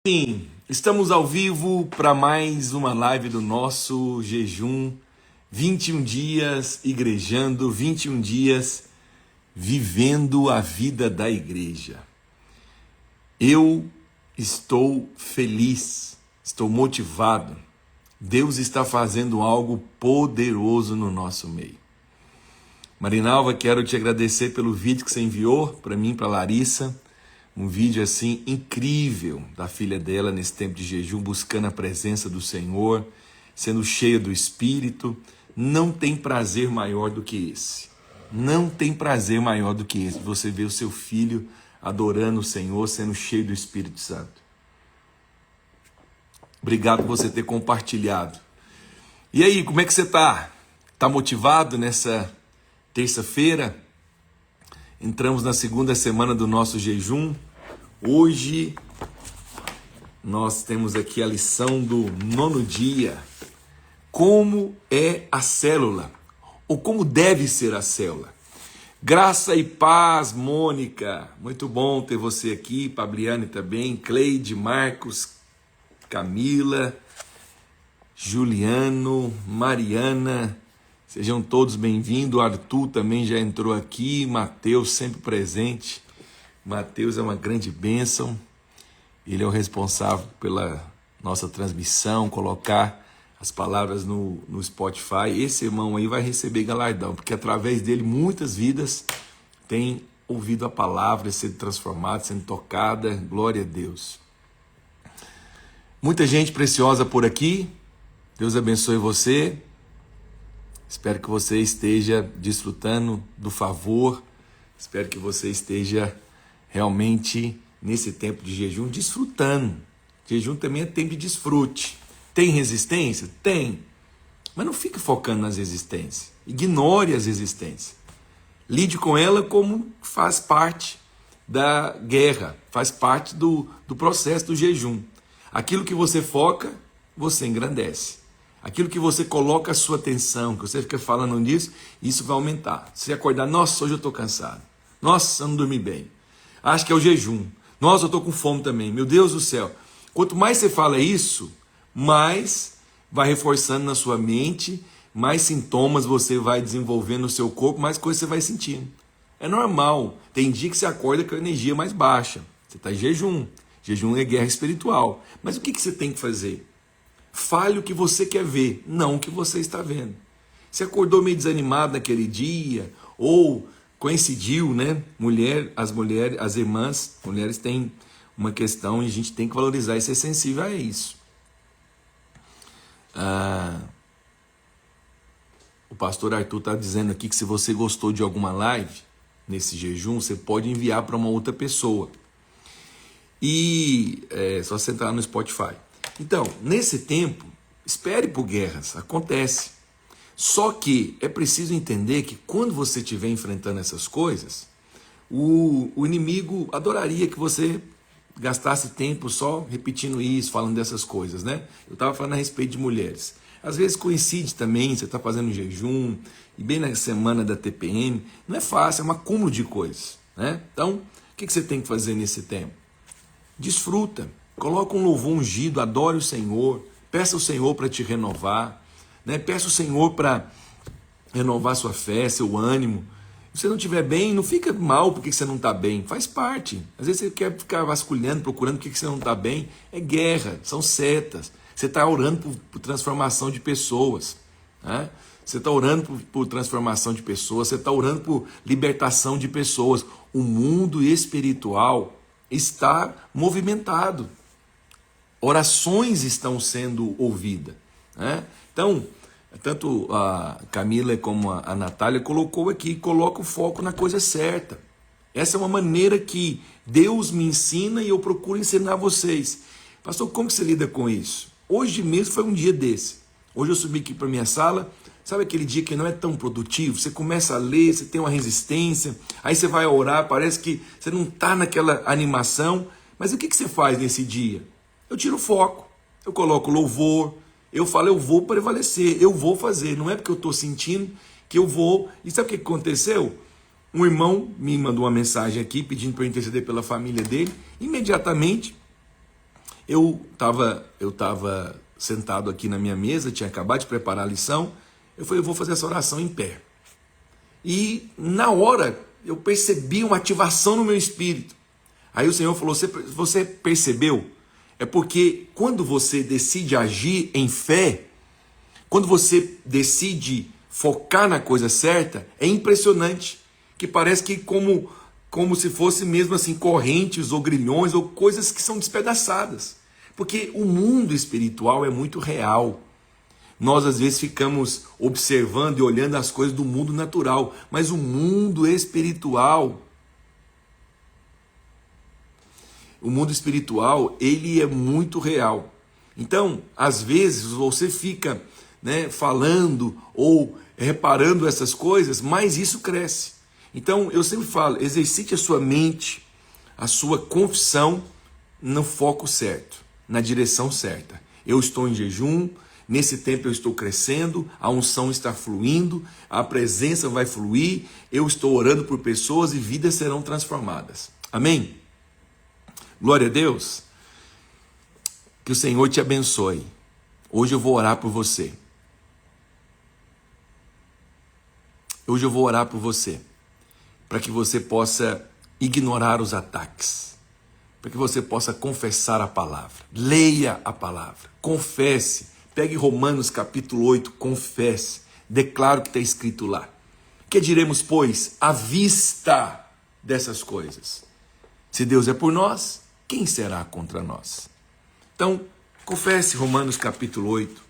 Sim, estamos ao vivo para mais uma live do nosso jejum. 21 dias igrejando, 21 dias vivendo a vida da igreja. Eu estou feliz, estou motivado. Deus está fazendo algo poderoso no nosso meio. Marinalva, quero te agradecer pelo vídeo que você enviou para mim, para Larissa. Um vídeo assim incrível da filha dela nesse tempo de jejum, buscando a presença do Senhor, sendo cheia do Espírito. Não tem prazer maior do que esse. Não tem prazer maior do que esse. Você vê o seu filho adorando o Senhor, sendo cheio do Espírito Santo. Obrigado por você ter compartilhado. E aí, como é que você está? Está motivado nessa terça-feira? Entramos na segunda semana do nosso jejum. Hoje nós temos aqui a lição do 9º dia. Como é a célula? Ou como deve ser a célula? Graça e paz, Mônica. Muito bom ter você aqui. Pabliane também. Cleide, Marcos, Camila, Juliano, Mariana. Sejam todos bem-vindos. Arthur também já entrou aqui. Mateus sempre presente. Mateus é uma grande bênção. Ele é o responsável pela nossa transmissão, colocar as palavras no Spotify. Esse irmão aí vai receber galardão, porque através dele muitas vidas têm ouvido a palavra, sendo transformada, sendo tocada. Glória a Deus. Muita gente preciosa por aqui. Deus abençoe você. Espero que você esteja desfrutando do favor. Espero que você esteja realmente nesse tempo de jejum desfrutando. Jejum também é tempo de desfrute. Tem resistência? Tem. Mas não fique focando nas resistências. Ignore as resistências. Lide com ela como faz parte da guerra, faz parte do processo do jejum. Aquilo que você foca, você engrandece. Aquilo que você coloca a sua atenção, que você fica falando nisso, isso vai aumentar. Se acordar, nossa, hoje eu estou cansado. Nossa, eu não dormi bem. Acho que é o jejum. Nossa, eu estou com fome também. Meu Deus do céu. Quanto mais você fala isso, mais vai reforçando na sua mente, mais sintomas você vai desenvolvendo no seu corpo, mais coisas você vai sentindo. É normal. Tem dia que você acorda com a energia mais baixa. Você está em jejum. Jejum é guerra espiritual. Mas o que você tem que fazer? Fale o que você quer ver, não o que você está vendo. Você acordou meio desanimado naquele dia, ou coincidiu, né? As irmãs, mulheres têm uma questão e a gente tem que valorizar e ser sensível a isso. O pastor Arthur está dizendo aqui que se você gostou de alguma live nesse jejum, você pode enviar para uma outra pessoa. E é só você entrar no Spotify. Então, nesse tempo, espere por guerras, acontece. Só que é preciso entender que quando você estiver enfrentando essas coisas, o inimigo adoraria que você gastasse tempo só repetindo isso, falando dessas coisas, né? Eu estava falando a respeito de mulheres. Às vezes coincide também, você está fazendo um jejum, e bem na semana da TPM, não é fácil, é um acúmulo de coisas, né? Então, o que você tem que fazer nesse tempo? Desfruta, coloca um louvor ungido, adore o Senhor, peça ao Senhor para te renovar, né? Peça ao Senhor para renovar sua fé, seu ânimo. Se você não estiver bem, não fica mal porque você não está bem, faz parte. Às vezes você quer ficar vasculhando, procurando porque você não está bem, é guerra, são setas. Você está orando por transformação de pessoas, né? Você está orando por transformação de pessoas, você está orando por libertação de pessoas. O mundo espiritual está movimentado. Orações estão sendo ouvidas, né? Então, tanto a Camila como a Natália colocou aqui, coloca o foco na coisa certa. Essa é uma maneira que Deus me ensina e eu procuro ensinar a vocês. Pastor, como que você lida com isso? Hoje mesmo foi um dia desse. Hoje eu subi aqui para minha sala, sabe aquele dia que não é tão produtivo? Você começa a ler, você tem uma resistência, aí você vai orar, parece que você não está naquela animação. Mas o que você faz nesse dia? Eu tiro o foco, eu coloco louvor, eu falo, eu vou prevalecer, eu vou fazer. Não é porque eu estou sentindo que eu vou. E sabe o que aconteceu? Um irmão me mandou uma mensagem aqui pedindo para eu interceder pela família dele. Imediatamente Eu estava sentado aqui na minha mesa, tinha acabado de preparar a lição, eu falei, eu vou fazer essa oração em pé. E na hora eu percebi uma ativação no meu espírito. Aí o Senhor falou, você percebeu? É porque quando você decide agir em fé, quando você decide focar na coisa certa, é impressionante, que parece que como se fosse mesmo assim correntes ou grilhões ou coisas que são despedaçadas. Porque o mundo espiritual é muito real. Nós às vezes ficamos observando e olhando as coisas do mundo natural, mas o mundo espiritual, ele é muito real. Então, às vezes você fica, falando ou reparando essas coisas, mas isso cresce. Então, eu sempre falo, exercite a sua mente, a sua confissão no foco certo, na direção certa. Eu estou em jejum, nesse tempo eu estou crescendo, a unção está fluindo, a presença vai fluir, eu estou orando por pessoas e vidas serão transformadas. Amém? Glória a Deus. Que o Senhor te abençoe. Hoje eu vou orar por você. Hoje eu vou orar por você, para que você possa ignorar os ataques, para que você possa confessar a palavra. Leia a palavra, confesse. Pegue Romanos capítulo 8, confesse. Declare o que está escrito lá. Que diremos, pois, à vista dessas coisas? Se Deus é por nós, quem será contra nós? Então, confesse Romanos capítulo 8.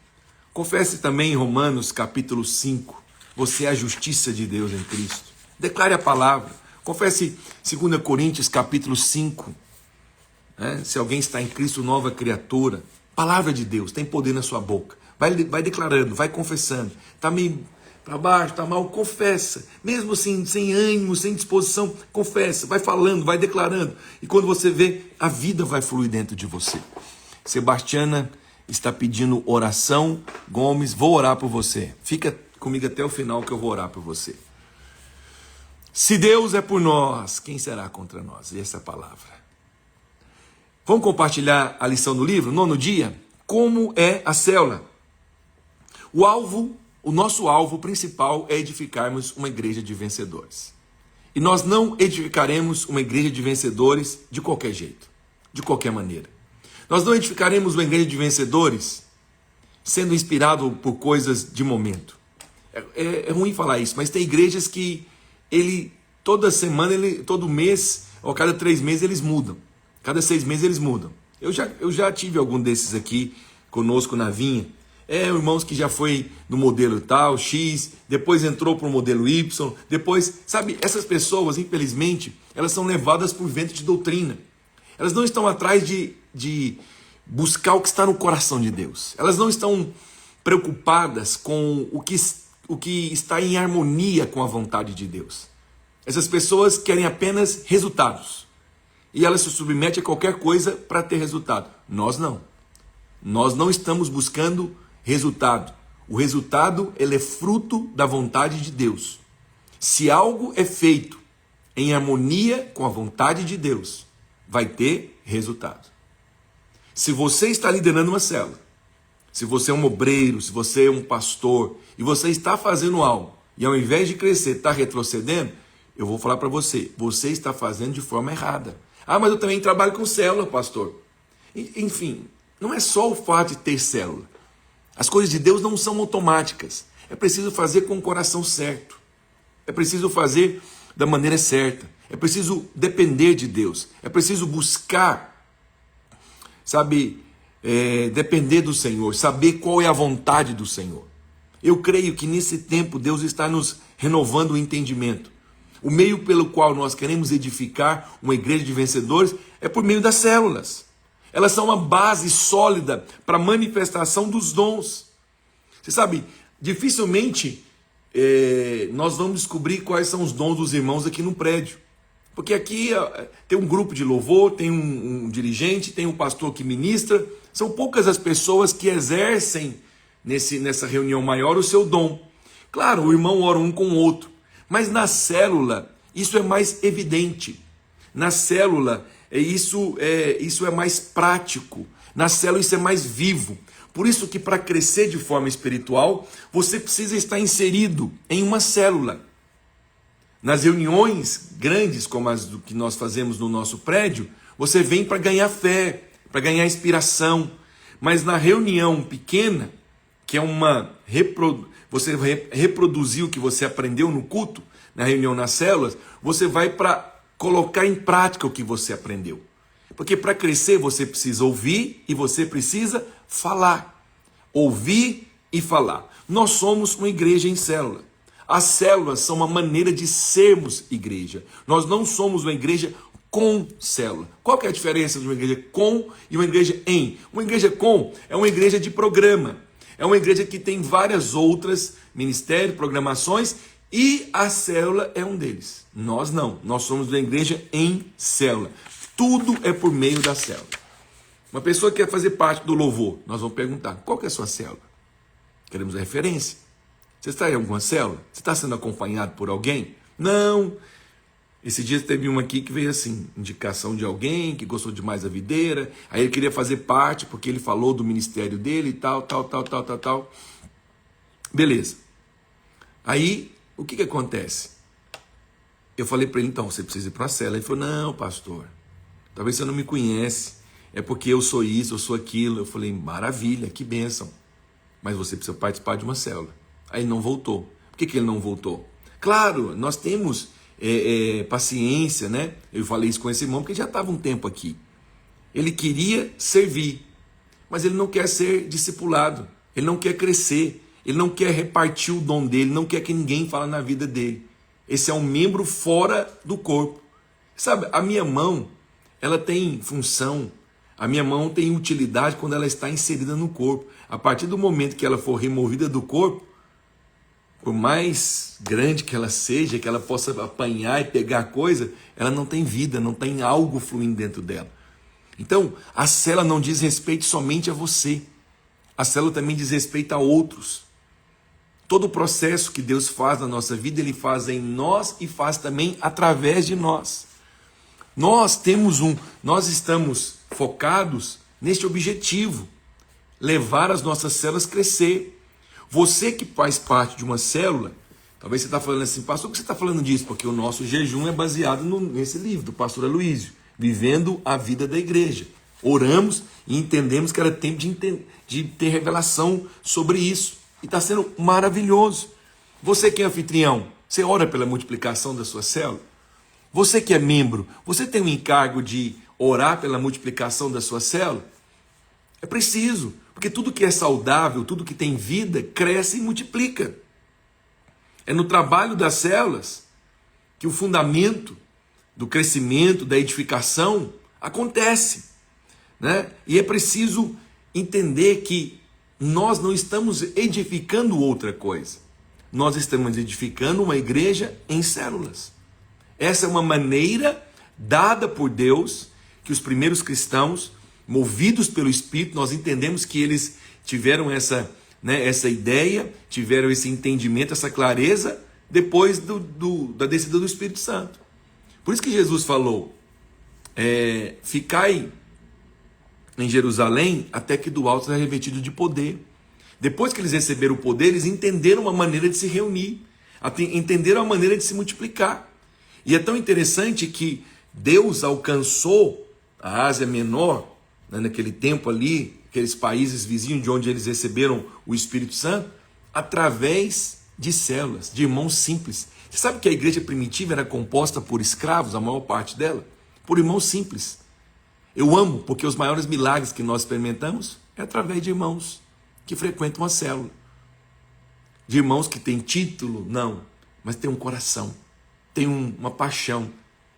Confesse também Romanos capítulo 5. Você é a justiça de Deus em Cristo. Declare a palavra. Confesse 2 Coríntios capítulo 5. Se alguém está em Cristo, nova criatura. Palavra de Deus, tem poder na sua boca. Vai declarando, vai confessando. Está meio para baixo, está mal, confessa. Mesmo assim, sem ânimo, sem disposição, confessa. Vai falando, vai declarando. E quando você vê, a vida vai fluir dentro de você. Sebastiana está pedindo oração. Gomes, vou orar por você. Fica comigo até o final que eu vou orar por você. Se Deus é por nós, quem será contra nós? E essa é a palavra. Vamos compartilhar a lição do livro, 9º dia? Como é a célula? O nosso alvo principal é edificarmos uma igreja de vencedores. E nós não edificaremos uma igreja de vencedores de qualquer jeito, de qualquer maneira. Nós não edificaremos uma igreja de vencedores sendo inspirado por coisas de momento. É ruim falar isso, mas tem igrejas que toda semana, todo mês, ou cada 3 meses eles mudam. Cada 6 meses eles mudam. Eu já tive algum desses aqui conosco na vinha. Irmãos que já foi no modelo tal, X, depois entrou para o modelo Y, depois, sabe, essas pessoas, infelizmente, elas são levadas por vento de doutrina. Elas não estão atrás de buscar o que está no coração de Deus. Elas não estão preocupadas com o que está em harmonia com a vontade de Deus. Essas pessoas querem apenas resultados. E ela se submete a qualquer coisa para ter resultado. Nós não. Nós não estamos buscando resultado. O resultado, ele é fruto da vontade de Deus. Se algo é feito em harmonia com a vontade de Deus, vai ter resultado. Se você está liderando uma célula, se você é um obreiro, se você é um pastor, e você está fazendo algo, e ao invés de crescer, está retrocedendo, eu vou falar para você, você está fazendo de forma errada. Mas eu também trabalho com célula, pastor. Enfim, não é só o fato de ter célula. As coisas de Deus não são automáticas. É preciso fazer com o coração certo. É preciso fazer da maneira certa. É preciso depender de Deus. É preciso buscar, depender do Senhor. Saber qual é a vontade do Senhor. Eu creio que nesse tempo Deus está nos renovando o entendimento. O meio pelo qual nós queremos edificar uma igreja de vencedores é por meio das células. Elas são uma base sólida para a manifestação dos dons. Você sabe, dificilmente nós vamos descobrir quais são os dons dos irmãos aqui no prédio. Porque aqui tem um grupo de louvor, tem um dirigente, tem um pastor que ministra. São poucas as pessoas que exercem nessa reunião maior o seu dom. Claro, o irmão ora um com o outro. Mas na célula, isso é mais evidente. Na célula, isso é mais prático. Na célula isso é mais vivo. Por isso que para crescer de forma espiritual, você precisa estar inserido em uma célula. Nas reuniões grandes, como as do que nós fazemos no nosso prédio, você vem para ganhar fé, para ganhar inspiração. Mas na reunião pequena, que é você reproduzir o que você aprendeu no culto, na reunião nas células, você vai para colocar em prática o que você aprendeu. Porque para crescer você precisa ouvir e você precisa falar. Ouvir e falar. Nós somos uma igreja em célula. As células são uma maneira de sermos igreja. Nós não somos uma igreja com célula. Qual que é a diferença de uma igreja com e uma igreja em? Uma igreja com é uma igreja de programa. É uma igreja que tem várias outras ministérios, programações, e a célula é um deles. Nós não. Nós somos uma igreja em célula. Tudo é por meio da célula. Uma pessoa que quer fazer parte do louvor, nós vamos perguntar, qual que é a sua célula? Queremos a referência. Você está em alguma célula? Você está sendo acompanhado por alguém? Não. Esse dia teve uma aqui que veio assim, indicação de alguém que gostou demais da videira, aí ele queria fazer parte porque ele falou do ministério dele e tal. Beleza. Aí, o que acontece? Eu falei para ele, então, você precisa ir para uma célula. Ele falou, não, pastor, talvez você não me conhece, é porque eu sou isso, eu sou aquilo. Eu falei, maravilha, que bênção, mas você precisa participar de uma célula. Aí ele não voltou. Por que ele não voltou? Claro, nós temos paciência, né? Eu falei isso com esse irmão porque já estava um tempo aqui. Ele queria servir, mas ele não quer ser discipulado, ele não quer crescer, ele não quer repartir o dom dele, não quer que ninguém fale na vida dele. Esse é um membro fora do corpo. Sabe, a minha mão, ela tem função, a minha mão tem utilidade quando ela está inserida no corpo. A partir do momento que ela for removida do corpo, por mais grande que ela seja, que ela possa apanhar e pegar coisa, ela não tem vida, não tem algo fluindo dentro dela. Então, a célula não diz respeito somente a você. A célula também diz respeito a outros. Todo o processo que Deus faz na nossa vida, Ele faz em nós e faz também através de nós. Nós estamos focados neste objetivo, levar as nossas células a crescer. Você que faz parte de uma célula, talvez você está falando assim, pastor, por que você está falando disso? Porque o nosso jejum é baseado nesse livro do pastor Aloísio, Vivendo a Vida da Igreja. Oramos e entendemos que era tempo de ter revelação sobre isso. E está sendo maravilhoso. Você que é anfitrião, você ora pela multiplicação da sua célula? Você que é membro, você tem o encargo de orar pela multiplicação da sua célula? É preciso, porque tudo que é saudável, tudo que tem vida, cresce e multiplica. É no trabalho das células que o fundamento do crescimento, da edificação acontece, né? E é preciso entender que nós não estamos edificando outra coisa. Nós estamos edificando uma igreja em células. Essa é uma maneira dada por Deus que os primeiros cristãos, movidos pelo Espírito, nós entendemos que eles tiveram essa ideia, tiveram esse entendimento, essa clareza, depois da descida do Espírito Santo. Por isso que Jesus falou, ficai em Jerusalém até que do alto seja revestido de poder. Depois que eles receberam o poder, eles entenderam uma maneira de se reunir, entenderam a maneira de se multiplicar. E é tão interessante que Deus alcançou a Ásia Menor, né, naquele tempo ali, aqueles países vizinhos de onde eles receberam o Espírito Santo, através de células, de irmãos simples. Você sabe que a igreja primitiva era composta por escravos, a maior parte dela, por irmãos simples. Eu amo, porque os maiores milagres que nós experimentamos é através de irmãos que frequentam a célula. De irmãos que têm título, não, mas têm um coração, têm uma paixão.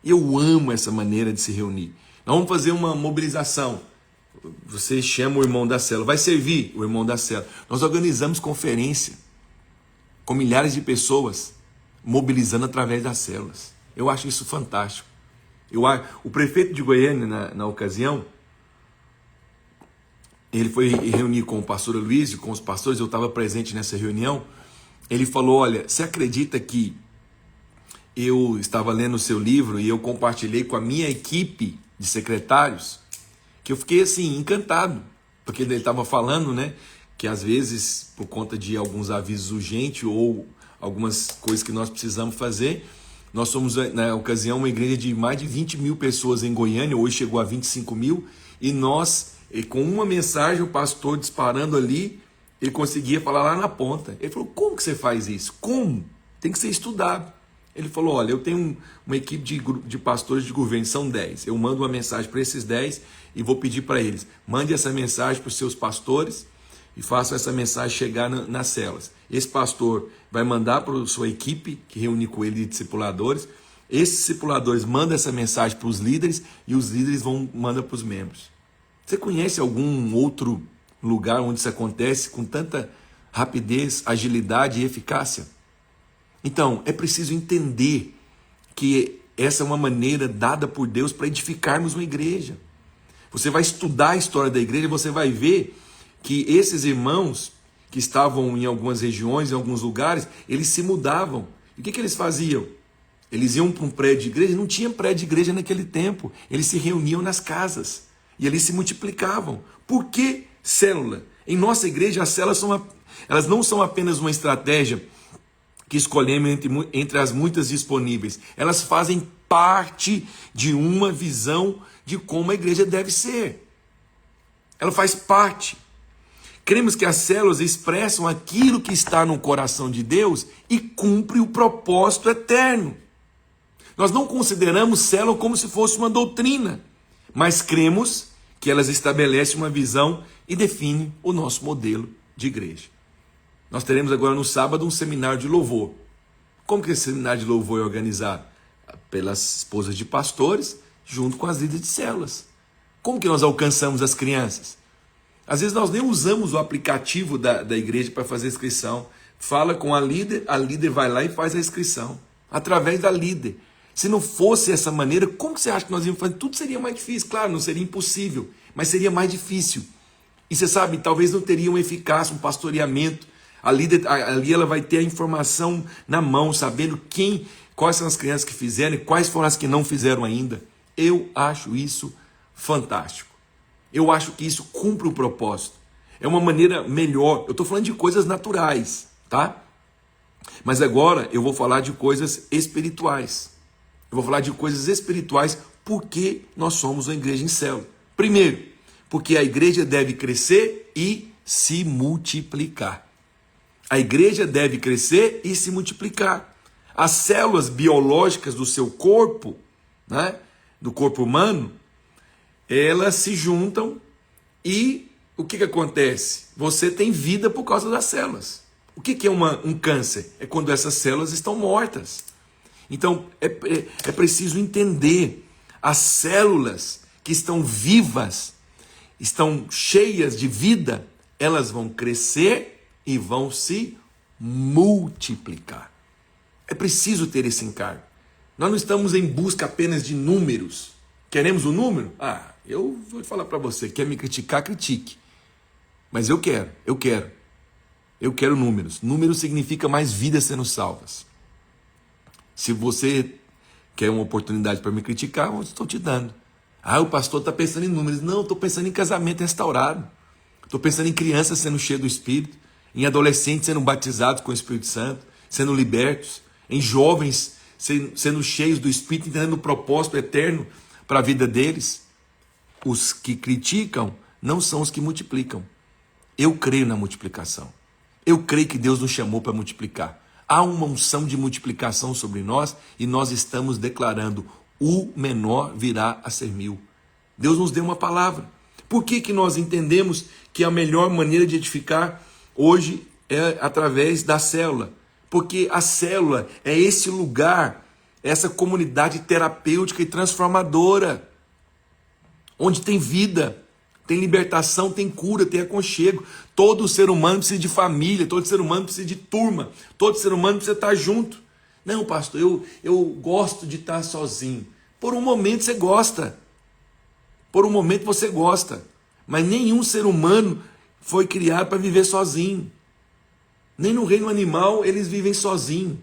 E eu amo essa maneira de se reunir. Nós vamos fazer uma mobilização. Você chama o irmão da célula, vai servir o irmão da célula. Nós organizamos conferência com milhares de pessoas mobilizando através das células. Eu acho isso fantástico. O prefeito de Goiânia, na ocasião, ele foi reunir com o pastor Aloísio, com os pastores, eu estava presente nessa reunião. Ele falou, olha, você acredita que eu estava lendo o seu livro e eu compartilhei com a minha equipe de secretários que eu fiquei assim, encantado, porque ele estava falando, né, que às vezes, por conta de alguns avisos urgentes ou algumas coisas que nós precisamos fazer, nós somos, na ocasião, uma igreja de mais de 20 mil pessoas em Goiânia, hoje chegou a 25 mil, e nós, com uma mensagem, o pastor disparando ali, ele conseguia falar lá na ponta. Ele falou, como que você faz isso? Como? Tem que ser estudado. Ele falou, olha, eu tenho uma equipe de pastores de governo, são 10. Eu mando uma mensagem para esses 10 e vou pedir para eles, mande essa mensagem para os seus pastores e façam essa mensagem chegar nas células. Esse pastor vai mandar para a sua equipe, que reúne com ele de discipuladores. Esses discipuladores mandam essa mensagem para os líderes e os líderes mandam para os membros. Você conhece algum outro lugar onde isso acontece com tanta rapidez, agilidade e eficácia? Então, é preciso entender que essa é uma maneira dada por Deus para edificarmos uma igreja. Você vai estudar a história da igreja e você vai ver que esses irmãos que estavam em algumas regiões, em alguns lugares, eles se mudavam. E o que eles faziam? Eles iam para um prédio de igreja, não tinha prédio de igreja naquele tempo. Eles se reuniam nas casas e ali se multiplicavam. Por que célula? Em nossa igreja, as células elas não são apenas uma estratégia que escolhemos entre as muitas disponíveis. Elas fazem parte de uma visão de como a igreja deve ser. Ela faz parte. Cremos que as células expressam aquilo que está no coração de Deus e cumpre o propósito eterno. Nós não consideramos célula como se fosse uma doutrina, mas cremos que elas estabelecem uma visão e definem o nosso modelo de igreja. Nós teremos agora no sábado um seminário de louvor. Como que esse seminário de louvor é organizado? Pelas esposas de pastores, junto com as líderes de células. Como que nós alcançamos as crianças? Às vezes nós nem usamos o aplicativo da igreja para fazer a inscrição. Fala com a líder vai lá e faz a inscrição. Através da líder. Se não fosse essa maneira, como que você acha que nós íamos fazer? Tudo seria mais difícil. Claro, não seria impossível, mas seria mais difícil. E você sabe, talvez não teria uma eficácia, um pastoreamento. Ali ela vai ter a informação na mão, sabendo quais são as crianças que fizeram e quais foram as que não fizeram ainda. Eu acho isso fantástico. Eu acho que isso cumpre o propósito. É uma maneira melhor. Eu estou falando de coisas naturais, tá? Mas agora eu vou falar de coisas espirituais. Eu vou falar de coisas espirituais porque nós somos uma igreja em célula. Primeiro, porque a igreja deve crescer e se multiplicar. A igreja deve crescer e se multiplicar. As células biológicas do seu corpo, né, do corpo humano, elas se juntam e o que acontece? Você tem vida por causa das células. O que é um câncer? É quando essas células estão mortas. Então, é preciso entender as células que estão vivas, estão cheias de vida, elas vão crescer e vão se multiplicar. É preciso ter esse encargo. Nós não estamos em busca apenas de números. Queremos um número? Eu vou falar para você, quer me criticar, critique. Mas eu quero. Eu quero números. Número significa mais vidas sendo salvas. Se você quer uma oportunidade para me criticar, eu estou te dando. O pastor está pensando em números. Não, estou pensando em casamento restaurado. Estou pensando em crianças sendo cheias do Espírito, em adolescentes sendo batizados com o Espírito Santo, sendo libertos, em jovens sendo cheios do Espírito, entendendo o propósito eterno para a vida deles. Os que criticam não são os que multiplicam. Eu creio na multiplicação. Eu creio que Deus nos chamou para multiplicar. Há uma unção de multiplicação sobre nós e nós estamos declarando: o menor virá a ser 1000. Deus nos deu uma palavra. Por que nós entendemos que a melhor maneira de edificar hoje é através da célula? Porque a célula é esse lugar, essa comunidade terapêutica e transformadora, onde tem vida, tem libertação, tem cura, tem aconchego. Todo ser humano precisa de família, todo ser humano precisa de turma, todo ser humano precisa estar junto. Não, pastor, eu gosto de estar sozinho. Por um momento você gosta. Por um momento você gosta. Mas nenhum ser humano foi criado para viver sozinho. Nem no reino animal eles vivem sozinhos.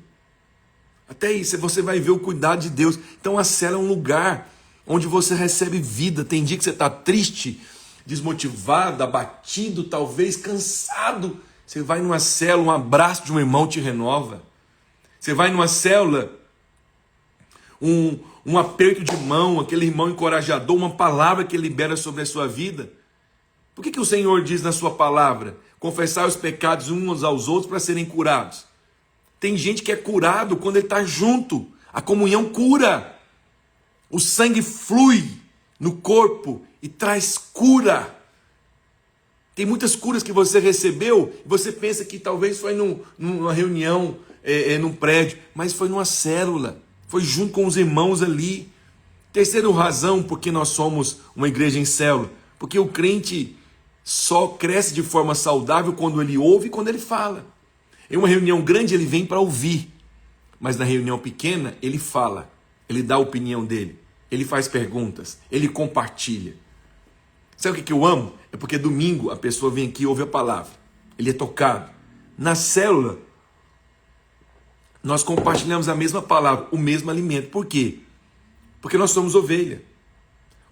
Até isso você vai ver o cuidado de Deus. Então a célula é um lugar onde você recebe vida. Tem dia que você está triste, desmotivado, abatido, talvez cansado. Você vai numa célula, um abraço de um irmão te renova. Você vai numa célula, um aperto de mão, aquele irmão encorajador, uma palavra que ele libera sobre a sua vida. Por que o Senhor diz na sua palavra? Confessar os pecados uns aos outros para serem curados. Tem gente que é curado quando ele está junto. A comunhão cura. O sangue flui no corpo e traz cura. Tem muitas curas que você recebeu e você pensa que talvez foi numa reunião, num prédio, mas foi numa célula. Foi junto com os irmãos ali. Terceira razão porque nós somos uma igreja em célula. Porque o crente só cresce de forma saudável quando ele ouve e quando ele fala. Em uma reunião grande ele vem para ouvir, mas na reunião pequena ele fala, ele dá a opinião dele, ele faz perguntas, ele compartilha. Sabe o que eu amo? É porque domingo a pessoa vem aqui e ouve a palavra, ele é tocado. Na célula, nós compartilhamos a mesma palavra, o mesmo alimento. Por quê? Porque nós somos ovelha.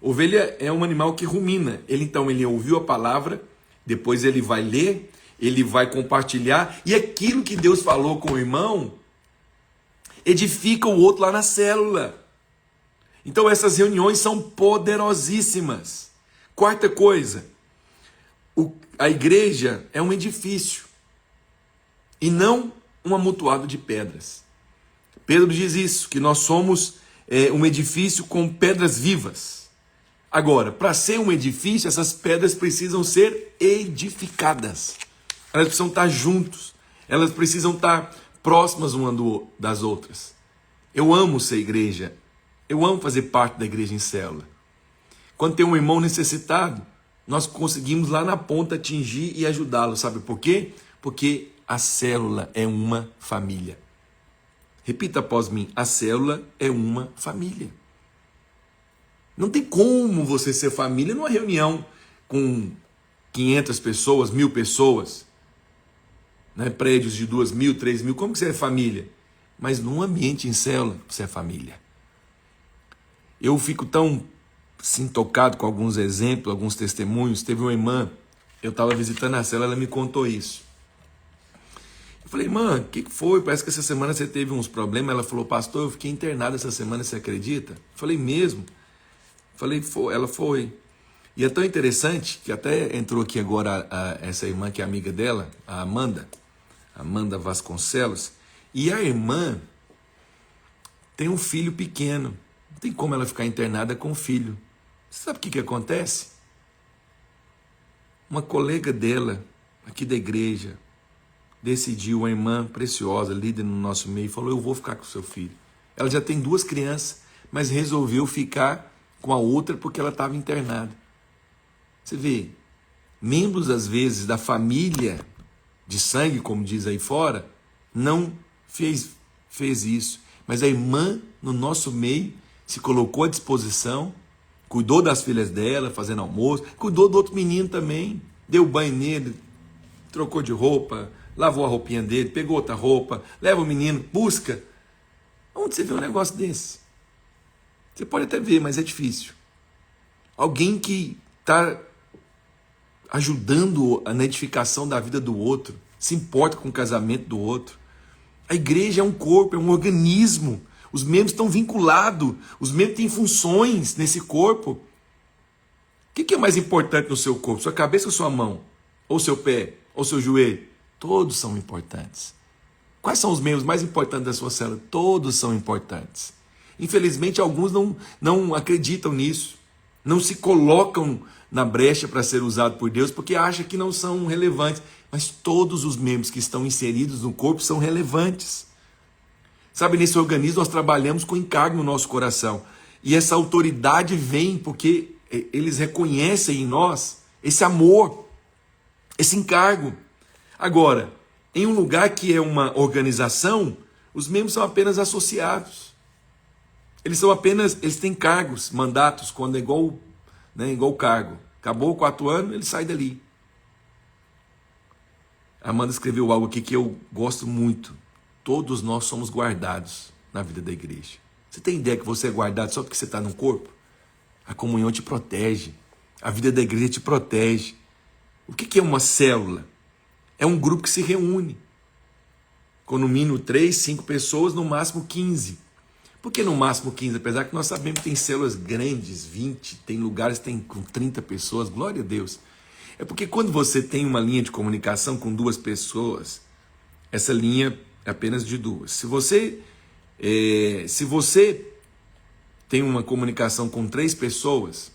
Ovelha é um animal que rumina. Ele ouviu a palavra, depois ele vai ler, ele vai compartilhar, e aquilo que Deus falou com o irmão edifica o outro lá na célula. Então essas reuniões são poderosíssimas. Quarta coisa, a igreja é um edifício e não um amontoado de pedras. Pedro diz isso, que nós somos um edifício com pedras vivas. Agora, para ser um edifício, essas pedras precisam ser edificadas. Elas precisam estar juntos. Elas precisam estar próximas uma das outras. Eu amo ser igreja. Eu amo fazer parte da igreja em célula. Quando tem um irmão necessitado, nós conseguimos lá na ponta atingir e ajudá-lo. Sabe por quê? Porque a célula é uma família. Repita após mim. A célula é uma família. Não tem como você ser família numa reunião com 500 pessoas, 1000 pessoas, né? Prédios de 2000, 3000. Como que você é família? Mas num ambiente em célula, você é família. Eu fico tão tocado com alguns exemplos, alguns testemunhos. Teve uma irmã, eu estava visitando a célula, ela me contou isso. Eu falei, irmã, o que foi? Parece que essa semana você teve uns problemas. Ela falou, pastor, eu fiquei internada essa semana, você acredita? Eu falei, mesmo? Falei, foi. Ela foi. E é tão interessante que até entrou aqui agora essa irmã que é amiga dela, a Amanda Vasconcelos. E a irmã tem um filho pequeno. Não tem como ela ficar internada com o filho. Você sabe o que acontece? Uma colega dela, aqui da igreja, decidiu, uma irmã preciosa, líder no nosso meio, falou, eu vou ficar com o seu filho. Ela já tem 2 crianças, mas resolveu ficar com a outra porque ela estava internada. Você vê, membros às vezes da família de sangue, como diz aí fora, não fez isso. Mas a irmã no nosso meio se colocou à disposição, cuidou das filhas dela, fazendo almoço, cuidou do outro menino também, deu banho nele, trocou de roupa, lavou a roupinha dele, pegou outra roupa, leva o menino, busca. Onde você vê um negócio desse? Você pode até ver, mas é difícil. Alguém que está ajudando na edificação da vida do outro, se importa com o casamento do outro. A igreja é um corpo, é um organismo. Os membros estão vinculados, os membros têm funções nesse corpo. O que é mais importante no seu corpo? Sua cabeça ou sua mão? Ou seu pé? Ou seu joelho? Todos são importantes. Quais são os membros mais importantes da sua célula? Todos são importantes. Infelizmente, alguns não acreditam nisso. Não se colocam na brecha para ser usado por Deus porque acham que não são relevantes. Mas todos os membros que estão inseridos no corpo são relevantes. Sabe, nesse organismo nós trabalhamos com encargo no nosso coração. E essa autoridade vem porque eles reconhecem em nós esse amor, esse encargo. Agora, em um lugar que é uma organização, os membros são apenas associados. Eles têm cargos, mandatos, quando é igual cargo. Acabou 4 anos, ele sai dali. A Amanda escreveu algo aqui que eu gosto muito. Todos nós somos guardados na vida da igreja. Você tem ideia que você é guardado só porque você está no corpo? A comunhão te protege. A vida da igreja te protege. O que é uma célula? É um grupo que se reúne. Com no mínimo 3, 5 pessoas, no máximo 15. Por que no máximo 15? Apesar que nós sabemos que tem células grandes, 20, tem lugares que tem com 30 pessoas, glória a Deus. É porque quando você tem uma linha de comunicação com 2 pessoas, essa linha é apenas de 2. Se você tem uma comunicação com 3 pessoas,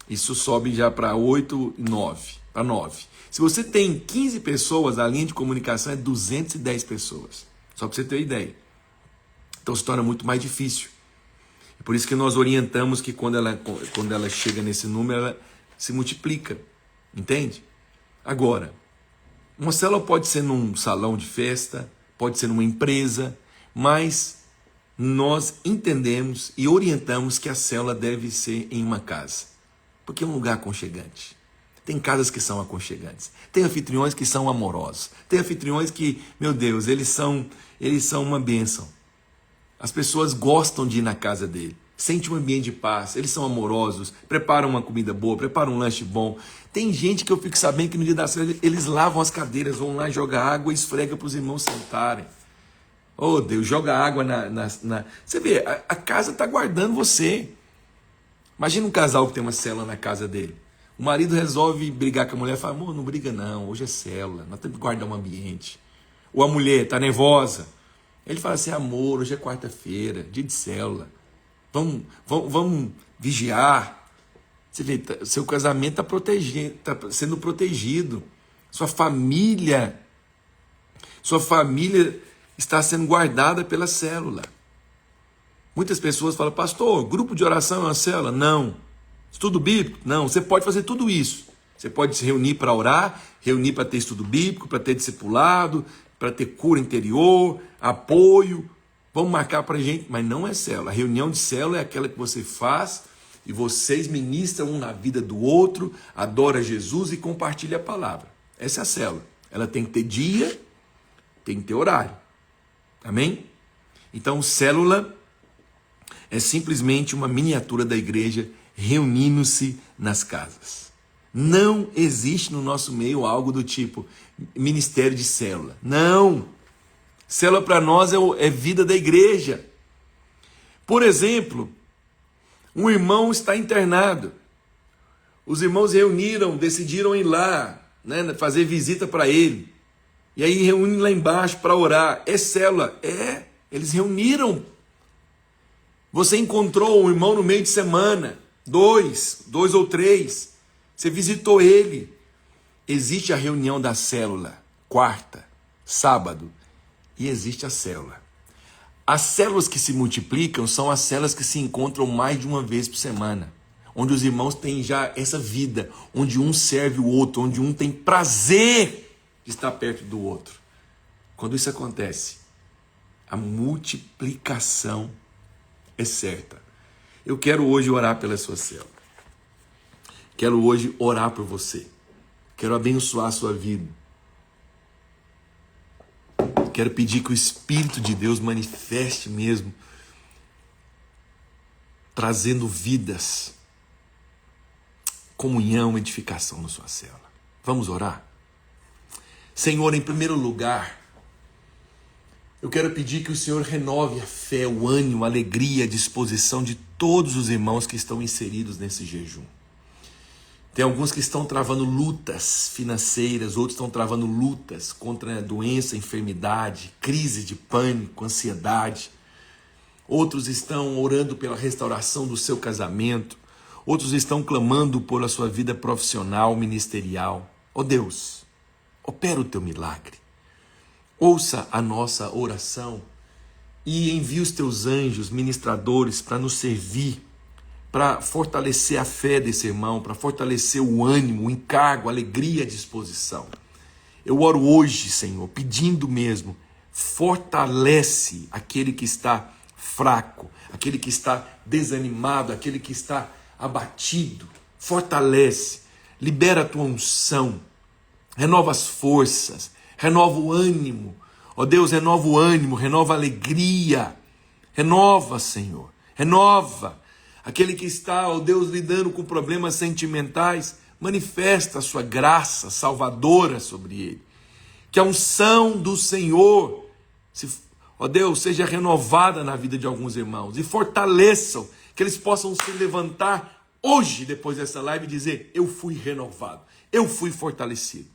isso sobe já para 8 e 9, para 9. Se você tem 15 pessoas, a linha de comunicação é 210 pessoas. Só para você ter uma ideia. Então se torna muito mais difícil. É por isso que nós orientamos que quando ela chega nesse número, ela se multiplica. Entende? Agora, uma célula pode ser num salão de festa, pode ser numa empresa, mas nós entendemos e orientamos que a célula deve ser em uma casa. Porque é um lugar aconchegante. Tem casas que são aconchegantes. Tem anfitriões que são amorosos. Tem anfitriões que, meu Deus, eles são uma bênção. As pessoas gostam de ir na casa dele. Sente um ambiente de paz. Eles são amorosos. Preparam uma comida boa. Preparam um lanche bom. Tem gente que eu fico sabendo que no dia da ceia eles lavam as cadeiras, vão lá, jogam água e esfrega para os irmãos sentarem. Oh Deus, joga água na... Você vê, a casa está guardando você. Imagina um casal que tem uma célula na casa dele. O marido resolve brigar com a mulher e fala, amor, não briga não, hoje é célula, nós temos que guardar um ambiente. Ou a mulher está nervosa. Ele fala assim, amor, hoje é quarta-feira, dia de célula. Vamos vigiar. Você vê, seu casamento está sendo protegido. Sua família está sendo guardada pela célula. Muitas pessoas falam, pastor, grupo de oração é uma célula? Não. Estudo bíblico? Não. Você pode fazer tudo isso. Você pode se reunir para orar, reunir para ter estudo bíblico, para ter discipulado, para ter cura interior, apoio. Vamos marcar para a gente, mas não é célula. A reunião de célula é aquela que você faz e vocês ministram um na vida do outro, adora Jesus e compartilha a palavra. Essa é a célula. Ela tem que ter dia, tem que ter horário. Amém? Então, célula é simplesmente uma miniatura da igreja reunindo-se nas casas. Não existe no nosso meio algo do tipo ministério de célula. Não! Célula para nós é vida da igreja. Por exemplo, um irmão está internado. Os irmãos decidiram ir lá, né, fazer visita para ele. E aí reúnem lá embaixo para orar. É célula? É. Eles reuniram. Você encontrou um irmão no meio de semana. 2 ou 3. Você visitou ele. Existe a reunião da célula. Quarta, sábado. E existe a célula. As células que se multiplicam são as células que se encontram mais de uma vez por semana. Onde os irmãos têm já essa vida. Onde um serve o outro. Onde um tem prazer de estar perto do outro. Quando isso acontece, a multiplicação é certa. Eu quero hoje orar pela sua célula. Quero hoje orar por você. Quero abençoar a sua vida. Quero pedir que o Espírito de Deus manifeste mesmo, trazendo vidas, comunhão, edificação na sua célula. Vamos orar? Senhor, em primeiro lugar, eu quero pedir que o Senhor renove a fé, o ânimo, a alegria, a disposição de todos os irmãos que estão inseridos nesse jejum. Tem alguns que estão travando lutas financeiras, outros estão travando lutas contra a doença, enfermidade, crise de pânico, ansiedade. Outros estão orando pela restauração do seu casamento. Outros estão clamando pela sua vida profissional, ministerial. Ó Deus, opera o teu milagre. Ouça a nossa oração e envie os teus anjos ministradores para nos servir, para fortalecer a fé desse irmão, para fortalecer o ânimo, o encargo, a alegria, a disposição. Eu oro hoje, Senhor, pedindo mesmo, fortalece aquele que está fraco, aquele que está desanimado, aquele que está abatido. Fortalece, libera a tua unção, renova as forças, renova o ânimo. Ó Deus, renova o ânimo, renova a alegria. Renova, Senhor, renova. Aquele que está, ó Deus, lidando com problemas sentimentais, manifesta a sua graça salvadora sobre ele. Que a unção do Senhor, ó Deus, seja renovada na vida de alguns irmãos e fortaleçam, que eles possam se levantar hoje, depois dessa live, e dizer: eu fui renovado, eu fui fortalecido.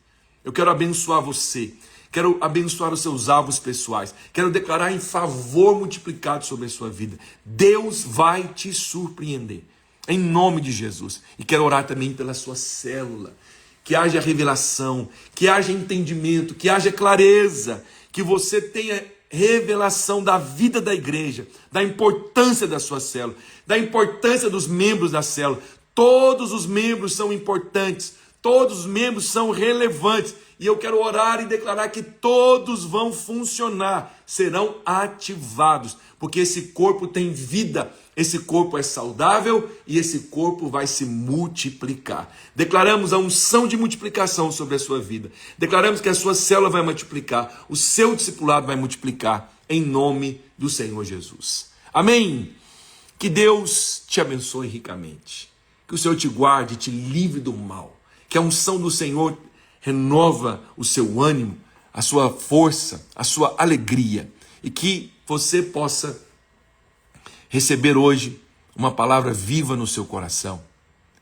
Eu quero abençoar você, quero abençoar os seus alvos pessoais, quero declarar em favor multiplicado sobre a sua vida. Deus vai te surpreender, em nome de Jesus. E quero orar também pela sua célula, que haja revelação, que haja entendimento, que haja clareza, que você tenha revelação da vida da igreja, da importância da sua célula, da importância dos membros da célula. Todos os membros são importantes, todos os membros são relevantes, e eu quero orar e declarar que todos vão funcionar, serão ativados, porque esse corpo tem vida, esse corpo é saudável e esse corpo vai se multiplicar. Declaramos a unção de multiplicação sobre a sua vida, declaramos que a sua célula vai multiplicar, o seu discipulado vai multiplicar, em nome do Senhor Jesus. Amém? Que Deus te abençoe ricamente, que o Senhor te guarde, te livre do mal, que a unção do Senhor renova o seu ânimo, a sua força, a sua alegria, e que você possa receber hoje uma palavra viva no seu coração.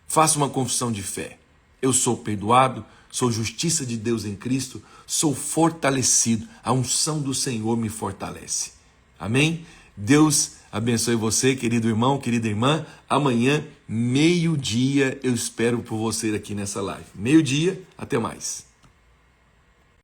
Faça uma confissão de fé. Eu sou perdoado, sou justiça de Deus em Cristo, sou fortalecido, a unção do Senhor me fortalece. Amém? Deus abençoe você, querido irmão, querida irmã. Amanhã, meio-dia, eu espero por você aqui nessa live. Meio-dia, até mais.